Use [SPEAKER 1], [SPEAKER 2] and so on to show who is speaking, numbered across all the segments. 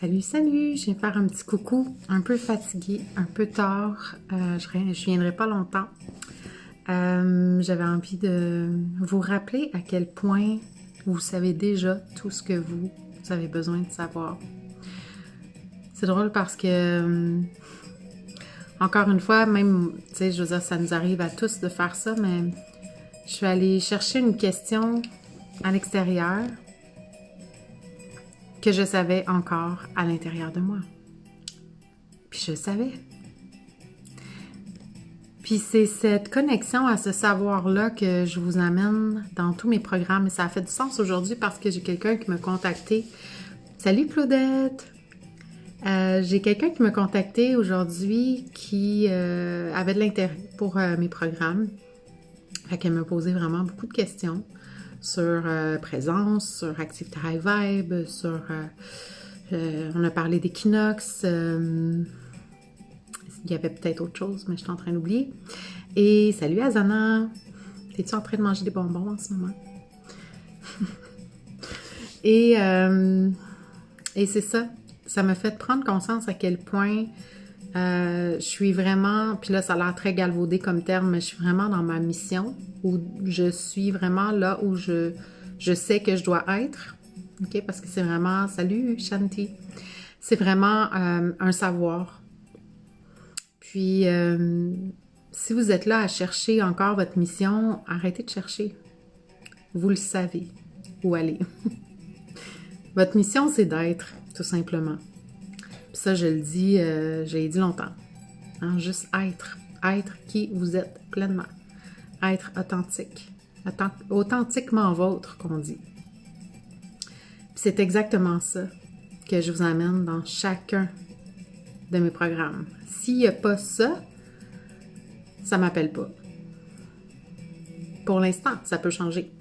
[SPEAKER 1] Salut, salut! Je viens faire un petit coucou, un peu fatiguée, un peu tard. Je viendrai pas longtemps. J'avais envie de vous rappeler à quel point vous savez déjà tout ce que vous avez besoin de savoir. C'est drôle parce que, encore une fois, même, tu sais, je veux dire, ça nous arrive à tous de faire ça, mais je suis allée chercher une question à l'extérieur que je savais encore à l'intérieur de moi. Puis je le savais. Puis c'est cette connexion à ce savoir-là que je vous amène dans tous mes programmes. Et ça a fait du sens aujourd'hui parce que j'ai quelqu'un qui m'a contacté. Salut Claudette! J'ai quelqu'un qui m'a contacté aujourd'hui qui avait de l'intérêt pour mes programmes. Fait qu'elle m'a posé vraiment beaucoup de questions sur présence, sur Active High Vibe, sur... on a parlé d'équinoxe, il y avait peut-être autre chose, mais je suis en train d'oublier. Et salut Azana! T'es-tu en train de manger des bonbons en ce moment? Et c'est ça. Ça m'a fait prendre conscience à quel point je suis vraiment, puis là ça a l'air très galvaudé comme terme, mais je suis vraiment dans ma mission, où je suis vraiment là où je sais que je dois être, ok? Parce que c'est vraiment, salut Shanti, c'est vraiment un savoir. Puis si vous êtes là à chercher encore votre mission, arrêtez de chercher. Vous le savez où aller. Votre mission, c'est d'être, tout simplement. Puis ça, je le dis, j'ai dit longtemps. Hein? Juste être. Être qui vous êtes pleinement. Être authentique. Authentiquement vôtre, qu'on dit. Puis c'est exactement ça que je vous amène dans chacun de mes programmes. S'il n'y a pas ça, ça ne m'appelle pas. Pour l'instant, ça peut changer.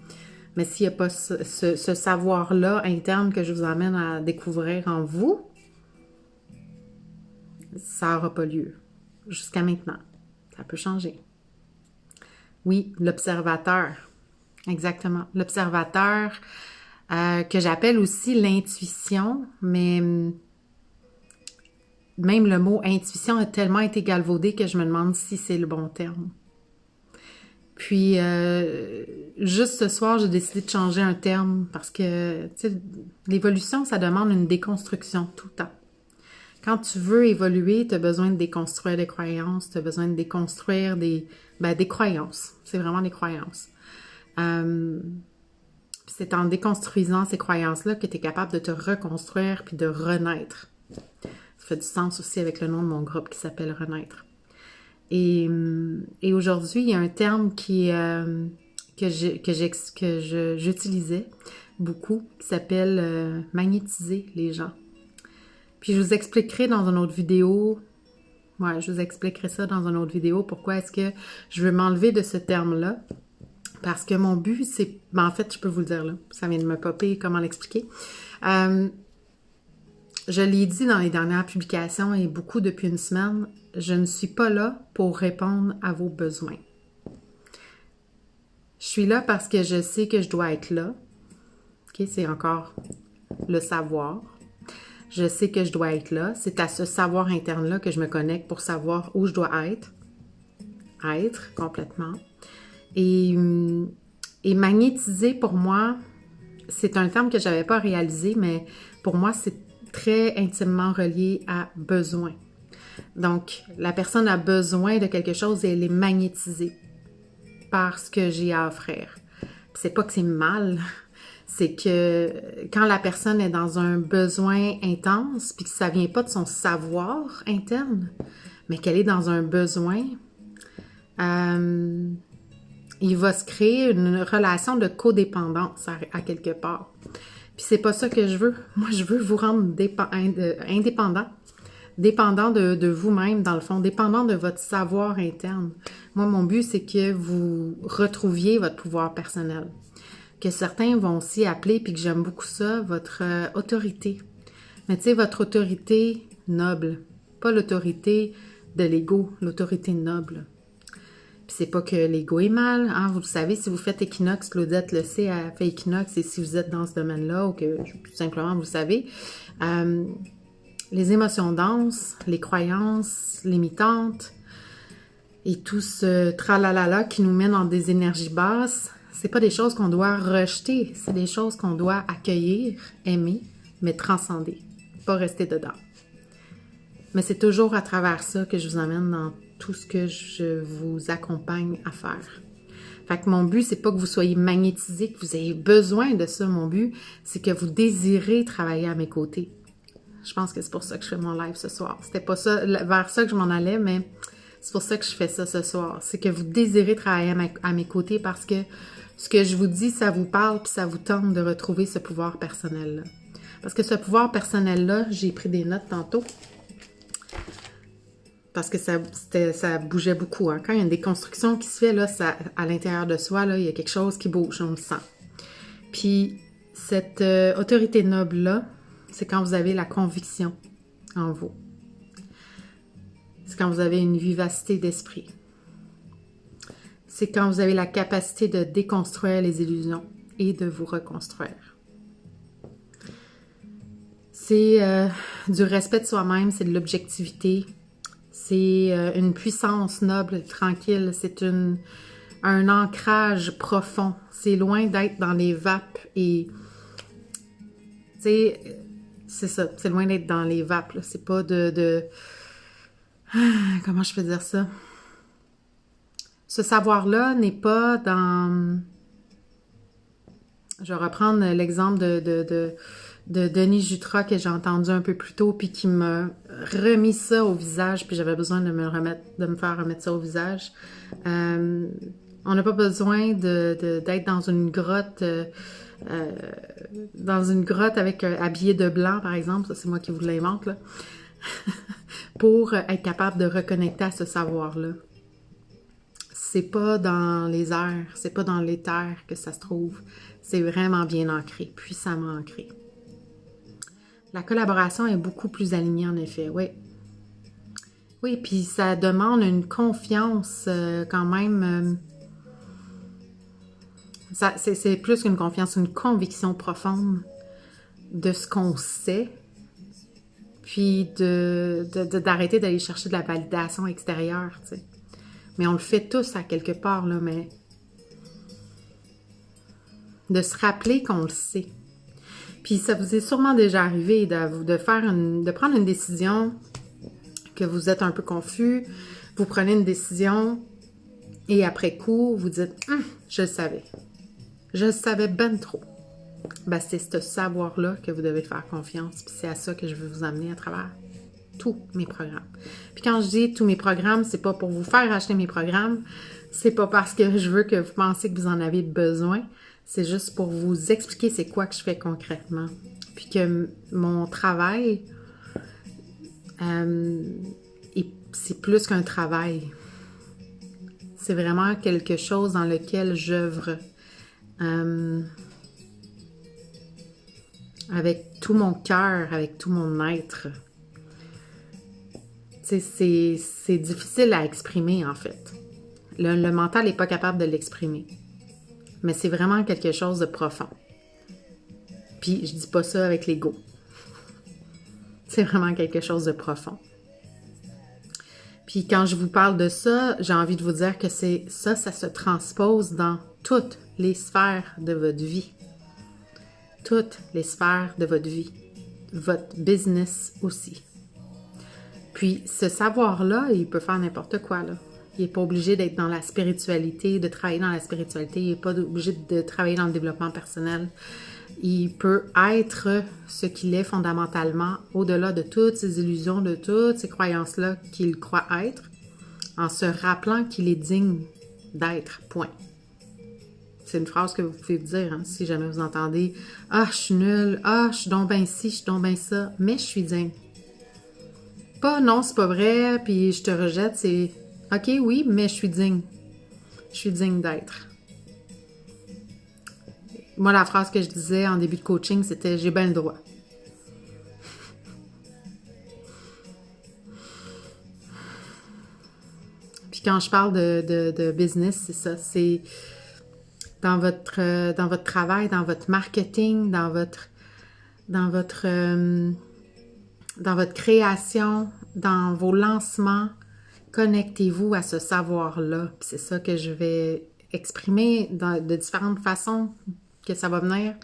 [SPEAKER 1] Mais s'il n'y a pas ce savoir-là interne que je vous amène à découvrir en vous, ça n'aura pas lieu. Jusqu'à maintenant. Ça peut changer. Oui, l'observateur. Exactement. L'observateur que j'appelle aussi l'intuition, mais même le mot intuition a tellement été galvaudé que je me demande si c'est le bon terme. Puis, juste ce soir, j'ai décidé de changer un terme parce que, tu sais, l'évolution, ça demande une déconstruction tout le temps. Quand tu veux évoluer, tu as besoin de déconstruire des croyances, tu as besoin de déconstruire des croyances. C'est vraiment des croyances. C'est en déconstruisant ces croyances-là que tu es capable de te reconstruire puis de renaître. Ça fait du sens aussi avec le nom de mon groupe qui s'appelle Renaître. Et aujourd'hui, il y a un terme que j'utilisais beaucoup qui s'appelle magnétiser les gens. Puis je vous expliquerai dans une autre vidéo, je vous expliquerai ça dans une autre vidéo, pourquoi est-ce que je veux m'enlever de ce terme-là. Parce que mon but, c'est... en fait, je peux vous le dire là, ça vient de me popper, comment l'expliquer. Je l'ai dit dans les dernières publications et beaucoup depuis une semaine, je ne suis pas là pour répondre à vos besoins. Je suis là parce que je sais que je dois être là. OK, c'est encore le savoir. Je sais que je dois être là. C'est à ce savoir interne-là que je me connecte pour savoir où je dois être. Être complètement. Et magnétiser, pour moi, c'est un terme que je n'avais pas réalisé, mais pour moi, c'est très intimement relié à besoin. Donc, la personne a besoin de quelque chose et elle est magnétisée par ce que j'ai à offrir. C'est pas que c'est mal, c'est que quand la personne est dans un besoin intense, puis que ça vient pas de son savoir interne, mais qu'elle est dans un besoin, il va se créer une relation de codépendance à quelque part. Puis c'est pas ça que je veux. Moi, je veux vous rendre indépendant. Dépendant de vous-même, dans le fond, dépendant de votre savoir interne. Moi, mon but, c'est que vous retrouviez votre pouvoir personnel. Que certains vont aussi appeler, puis que j'aime beaucoup ça, votre autorité. Mais tu sais, votre autorité noble. Pas l'autorité de l'ego, l'autorité noble. Puis c'est pas que l'ego est mal, hein? Vous le savez, si vous faites équinoxe, Claudette le sait, elle fait équinoxe, et si vous êtes dans ce domaine-là, ou que tout simplement vous le savez, les émotions denses, les croyances limitantes et tout ce tralalala qui nous mène dans des énergies basses, c'est pas des choses qu'on doit rejeter, c'est des choses qu'on doit accueillir, aimer, mais transcender, pas rester dedans. Mais c'est toujours à travers ça que je vous emmène dans tout ce que je vous accompagne à faire. Fait que mon but, c'est pas que vous soyez magnétisé, que vous ayez besoin de ça. Mon but, c'est que vous désirez travailler à mes côtés. Je pense que c'est pour ça que je fais mon live ce soir. C'était pas ça, vers ça que je m'en allais, mais c'est pour ça que je fais ça ce soir. C'est que vous désirez travailler à mes côtés parce que ce que je vous dis, ça vous parle puis ça vous tente de retrouver ce pouvoir personnel-là. Parce que ce pouvoir personnel-là, j'ai pris des notes tantôt. Parce que ça bougeait beaucoup. Hein. Quand il y a une déconstruction qui se fait, là, à l'intérieur de soi, là, il y a quelque chose qui bouge, on le sent. Puis, cette autorité noble-là, c'est quand vous avez la conviction en vous. C'est quand vous avez une vivacité d'esprit. C'est quand vous avez la capacité de déconstruire les illusions et de vous reconstruire. C'est du respect de soi-même, c'est de l'objectivité. C'est une puissance noble, tranquille. C'est un ancrage profond. C'est loin d'être dans les vapes et... Tu sais, c'est ça. C'est loin d'être dans les vapes. Là. C'est pas comment je peux dire ça? Ce savoir-là n'est pas dans... Je vais reprendre l'exemple de Denis Jutras que j'ai entendu un peu plus tôt puis qui m'a remis ça au visage puis j'avais besoin de me faire remettre ça au visage. On n'a pas besoin d'être dans une grotte avec habillé de blanc par exemple, ça c'est moi qui vous l'invente là, pour être capable de reconnecter à ce savoir-là. C'est pas dans les airs, c'est pas dans l'éther que ça se trouve. C'est vraiment bien ancré, puissamment ancré. La collaboration est beaucoup plus alignée, en effet, oui. Oui, puis ça demande une confiance quand même. C'est plus qu'une confiance, une conviction profonde de ce qu'on sait, puis d'arrêter d'aller chercher de la validation extérieure, tu sais. Mais on le fait tous à quelque part, là, mais de se rappeler qu'on le sait. Puis ça vous est sûrement déjà arrivé de prendre une décision, que vous êtes un peu confus, vous prenez une décision et après coup, vous dites « je le savais. Je le savais ben trop. » Ben, c'est ce savoir-là que vous devez faire confiance. Puis c'est à ça que je veux vous amener à travers tous mes programmes. Puis quand je dis tous mes programmes, c'est pas pour vous faire acheter mes programmes, c'est pas parce que je veux que vous pensiez que vous en avez besoin, c'est juste pour vous expliquer c'est quoi que je fais concrètement. Puis que mon travail, c'est plus qu'un travail. C'est vraiment quelque chose dans lequel j'œuvre avec tout mon cœur, avec tout mon être. C'est difficile à exprimer, en fait. Le mental n'est pas capable de l'exprimer. Mais c'est vraiment quelque chose de profond. Puis, je dis pas ça avec l'ego. C'est vraiment quelque chose de profond. Puis, quand je vous parle de ça, j'ai envie de vous dire que ça se transpose dans toutes les sphères de votre vie. Toutes les sphères de votre vie. Votre business aussi. Puis, ce savoir-là, il peut faire n'importe quoi, là. Il n'est pas obligé d'être dans la spiritualité, de travailler dans la spiritualité. Il n'est pas obligé de travailler dans le développement personnel. Il peut être ce qu'il est fondamentalement, au-delà de toutes ces illusions, de toutes ces croyances-là qu'il croit être, en se rappelant qu'il est digne d'être, point. C'est une phrase que vous pouvez dire, hein, si jamais vous entendez « Ah, je suis nulle. Ah, je suis donc ben ci, je suis donc ben ça. » Mais je suis digne. Pas « Non, c'est pas vrai, puis je te rejette. » C'est « OK, oui, mais je suis digne. Je suis digne d'être. » Moi, la phrase que je disais en début de coaching, c'était « J'ai bien le droit. » Puis quand je parle de business, c'est ça. C'est dans votre travail, dans votre marketing, dans votre dans votre création, dans vos lancements, connectez-vous à ce savoir-là. C'est ça que je vais exprimer de différentes façons que ça va venir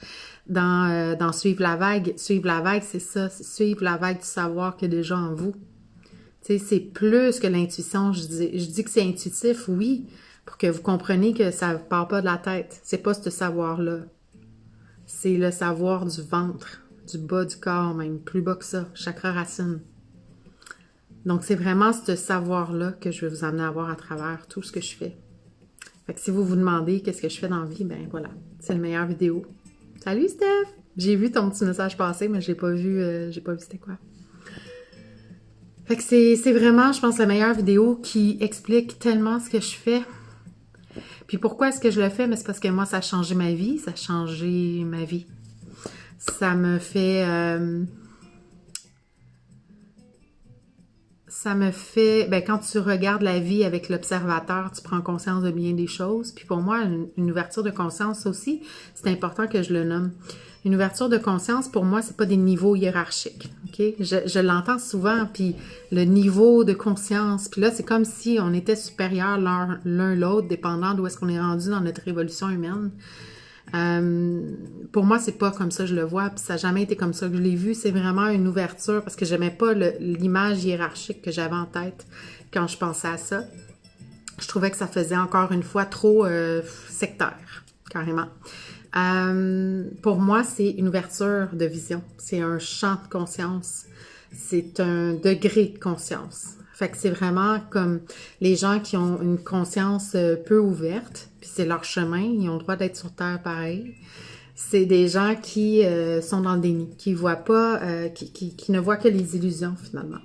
[SPEAKER 1] dans Suivre la vague. Suivre la vague, c'est ça, c'est suivre la vague du savoir qu'il y a déjà en vous. Tu sais, c'est plus que l'intuition. Je dis que c'est intuitif, oui, pour que vous compreniez que ça ne part pas de la tête. C'est pas ce savoir-là. C'est le savoir du ventre, du bas du corps même, plus bas que ça, chakra racine. Donc, c'est vraiment ce savoir-là que je vais vous amener à voir à travers tout ce que je fais. Fait que si vous vous demandez qu'est-ce que je fais dans la vie, ben voilà, c'est la meilleure vidéo. Salut Steph! J'ai vu ton petit message passer, mais j'ai pas vu c'était quoi. Fait que c'est vraiment, je pense, la meilleure vidéo qui explique tellement ce que je fais. Puis pourquoi est-ce que je le fais? Mais c'est parce que moi, ça a changé ma vie. Ça a changé ma vie. Ça me fait... ben, quand tu regardes la vie avec l'observateur, tu prends conscience de bien des choses. Puis pour moi, une ouverture de conscience aussi, c'est important que je le nomme. Une ouverture de conscience, pour moi, c'est pas des niveaux hiérarchiques. OK? Je l'entends souvent, puis le niveau de conscience, puis là, c'est comme si on était supérieurs l'un l'autre, dépendant d'où est-ce qu'on est rendu dans notre évolution humaine. Pour moi, c'est pas comme ça que je le vois, puis ça n'a jamais été comme ça que je l'ai vu. C'est vraiment une ouverture, parce que j'aimais pas l'image hiérarchique que j'avais en tête quand je pensais à ça. Je trouvais que ça faisait encore une fois trop sectaire, carrément. Pour moi, c'est une ouverture de vision. C'est un champ de conscience. C'est un degré de conscience. Fait que c'est vraiment comme les gens qui ont une conscience peu ouverte, puis c'est leur chemin, ils ont le droit d'être sur Terre pareil. C'est des gens qui sont dans le déni, qui voient pas, qui ne voient que les illusions finalement,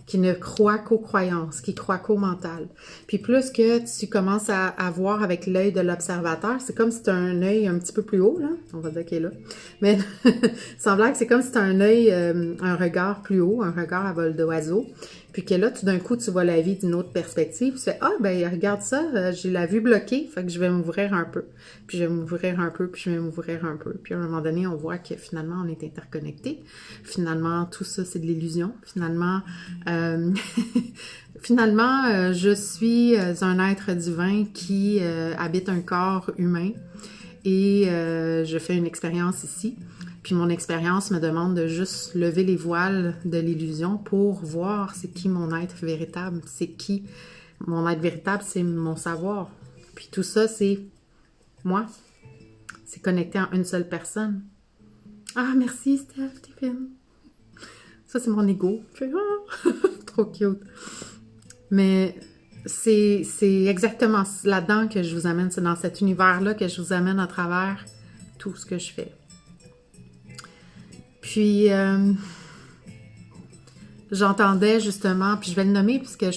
[SPEAKER 1] qui ne croient qu'aux croyances, qui croient qu'au mental. Puis plus que tu commences à voir avec l'œil de l'observateur, c'est comme si tu as un œil un petit peu plus haut, là, on va dire qu'il est là, mais semblait que c'est comme si tu as un œil, un regard plus haut, un regard à vol d'oiseau, puis que là, tout d'un coup, tu vois la vie d'une autre perspective, tu fais « Ah, ben regarde ça, j'ai la vue bloquée, fait que je vais m'ouvrir un peu, puis je vais m'ouvrir un peu, puis je vais m'ouvrir un peu. » Puis à un moment donné, on voit que finalement, on est interconnectés. Finalement, tout ça, c'est de l'illusion. Finalement, je suis un être divin qui habite un corps humain et je fais une expérience ici. Puis mon expérience me demande de juste lever les voiles de l'illusion pour voir c'est qui mon être véritable. C'est qui mon être véritable, c'est mon savoir. Puis tout ça, c'est moi. C'est connecté en une seule personne. Ah, merci Steph, t'es fine. Ça, c'est mon ego. Trop cute. Mais c'est exactement là-dedans que je vous amène. C'est dans cet univers-là que je vous amène à travers tout ce que je fais. Puis, j'entendais justement, puis je vais le nommer puisque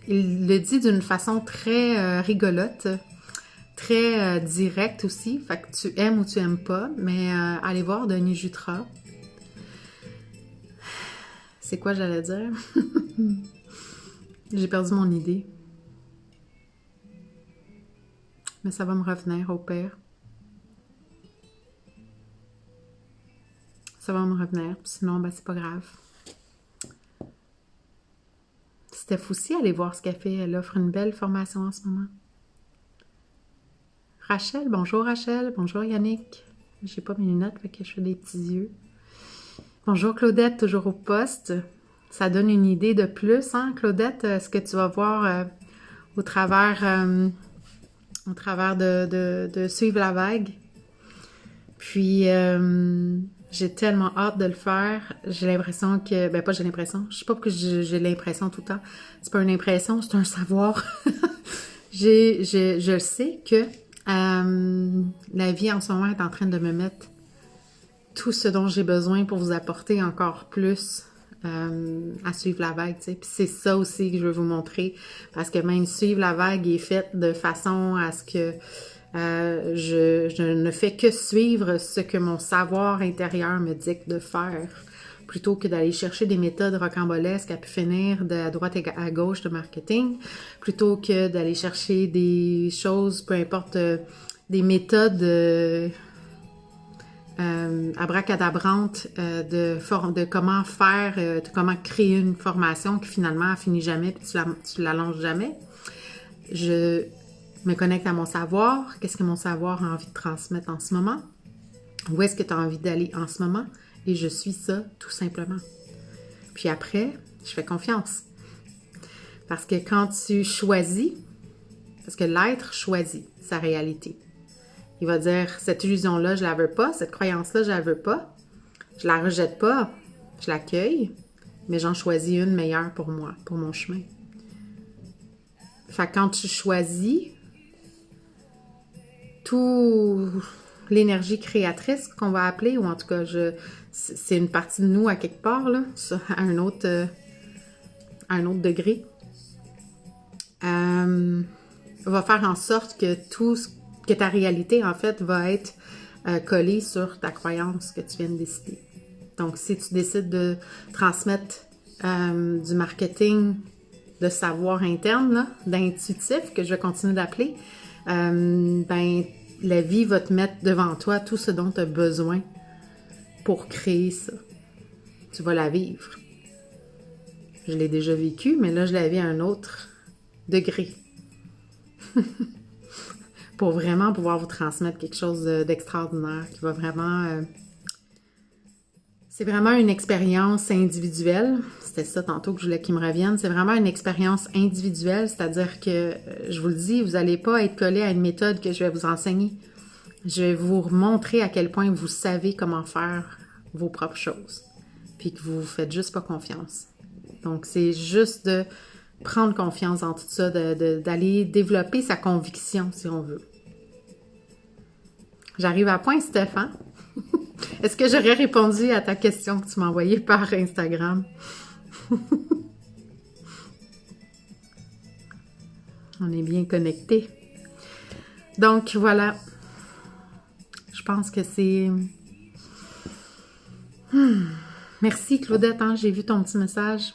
[SPEAKER 1] il le dit d'une façon très rigolote, très directe aussi. Fait que tu aimes ou tu aimes pas, mais allez voir Denis Jutras. C'est quoi j'allais dire? J'ai perdu mon idée. Mais ça va me revenir au pire. Ça va me revenir. Sinon, ben, c'est pas grave. Steph aussi, allez voir ce qu'elle fait. Elle offre une belle formation en ce moment. Rachel, bonjour Rachel. Bonjour Yannick. J'ai pas mes lunettes, fait que je fais des petits yeux. Bonjour Claudette, toujours au poste. Ça donne une idée de plus, hein, Claudette, ce que tu vas voir au travers de Suivre la vague. Puis, j'ai tellement hâte de le faire. J'ai l'impression que... Ben, pas j'ai l'impression. Je sais pas pourquoi j'ai l'impression tout le temps. C'est pas une impression, c'est un savoir. Je sais que la vie en ce moment est en train de me mettre tout ce dont j'ai besoin pour vous apporter encore plus à suivre la vague, tu sais. Puis c'est ça aussi que je veux vous montrer, parce que même suivre la vague est faite de façon à ce que je ne fais que suivre ce que mon savoir intérieur me dicte de faire, plutôt que d'aller chercher des méthodes rocambolesques à pu finir à droite et à gauche de marketing, plutôt que d'aller chercher des choses, peu importe, des méthodes abracadabrante de comment faire, de comment créer une formation qui finalement ne finit jamais puis tu l'allonges jamais. Je me connecte à mon savoir. Qu'est-ce que mon savoir a envie de transmettre en ce moment? Où est-ce que tu as envie d'aller en ce moment? Et je suis ça, tout simplement. Puis après, je fais confiance. Parce que quand tu choisis, parce que l'être choisit sa réalité. Il va dire, cette illusion-là, je la veux pas, cette croyance-là, je la veux pas. Je la rejette pas, je l'accueille, mais j'en choisis une meilleure pour moi, pour mon chemin. Fait que quand tu choisis, tout l'énergie créatrice qu'on va appeler, ou en tout cas, c'est une partie de nous à quelque part, là, à un autre degré, va faire en sorte que ta réalité, en fait, va être collée sur ta croyance que tu viens de décider. Donc, si tu décides de transmettre du marketing de savoir interne, là, d'intuitif, que je vais continuer d'appeler, ben, la vie va te mettre devant toi tout ce dont tu as besoin pour créer ça. Tu vas la vivre. Je l'ai déjà vécu, mais là, je la vis à un autre degré. Pour vraiment pouvoir vous transmettre quelque chose d'extraordinaire qui va vraiment... c'est vraiment une expérience individuelle. C'était ça tantôt que je voulais qu'il me revienne. C'est vraiment une expérience individuelle, c'est-à-dire que, je vous le dis, vous n'allez pas être collé à une méthode que je vais vous enseigner. Je vais vous montrer à quel point vous savez comment faire vos propres choses, puis que vous ne faites juste pas confiance. Donc, c'est juste de prendre confiance en tout ça, d'aller développer sa conviction, si on veut. J'arrive à point, Stéphane. Est-ce que j'aurais répondu à ta question que tu m'as envoyée par Instagram? On est bien connectés. Donc, voilà. Je pense que c'est... Merci, Claudette. Hein? J'ai vu ton petit message.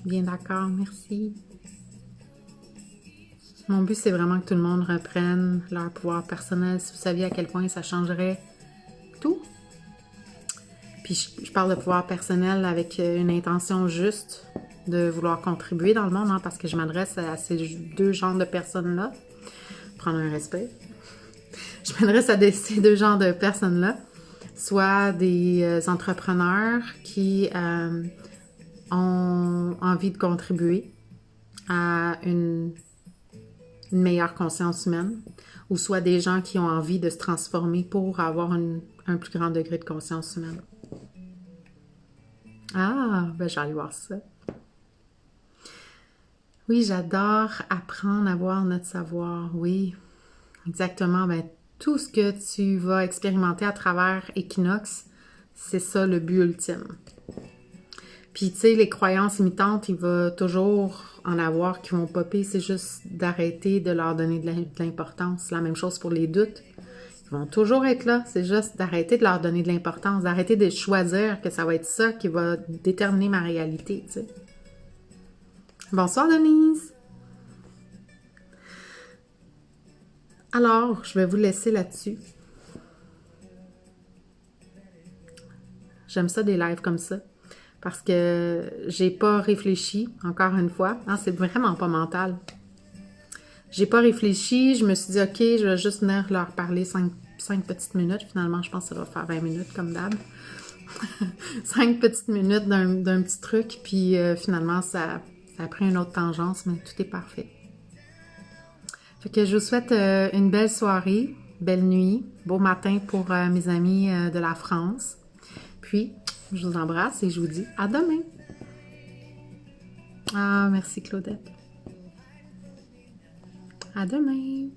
[SPEAKER 1] Bien d'accord, merci. Mon but, c'est vraiment que tout le monde reprenne leur pouvoir personnel. Si vous saviez à quel point ça changerait tout. Puis je parle de pouvoir personnel avec une intention juste de vouloir contribuer dans le monde, hein, parce que je m'adresse à ces deux genres de personnes-là. Prendre un respect. Je m'adresse à ces deux genres de personnes-là. Soit des entrepreneurs qui ont envie de contribuer à une meilleure conscience humaine, ou soit des gens qui ont envie de se transformer pour avoir un plus grand degré de conscience humaine. Ah, ben j'allais voir ça. Oui, j'adore apprendre à voir notre savoir. Oui, exactement. Ben, tout ce que tu vas expérimenter à travers Equinox, c'est ça le but ultime. Puis, tu sais, les croyances limitantes, il va toujours en avoir qui vont popper. C'est juste d'arrêter de leur donner de l'importance. La même chose pour les doutes. Ils vont toujours être là. C'est juste d'arrêter de leur donner de l'importance, d'arrêter de choisir que ça va être ça qui va déterminer ma réalité, tu sais. Bonsoir, Denise! Alors, je vais vous laisser là-dessus. J'aime ça des lives comme ça. Parce que j'ai pas réfléchi, encore une fois. Hein, c'est vraiment pas mental. J'ai pas réfléchi, je me suis dit, OK, je vais juste venir leur parler 5 petites minutes. Finalement, je pense que ça va faire 20 minutes, comme d'hab. 5 petites minutes d'un petit truc, puis finalement, ça a pris une autre tangence, mais tout est parfait. Fait que je vous souhaite une belle soirée, belle nuit, beau matin pour mes amis de la France. Puis, je vous embrasse et je vous dis à demain. Ah, merci Claudette. À demain.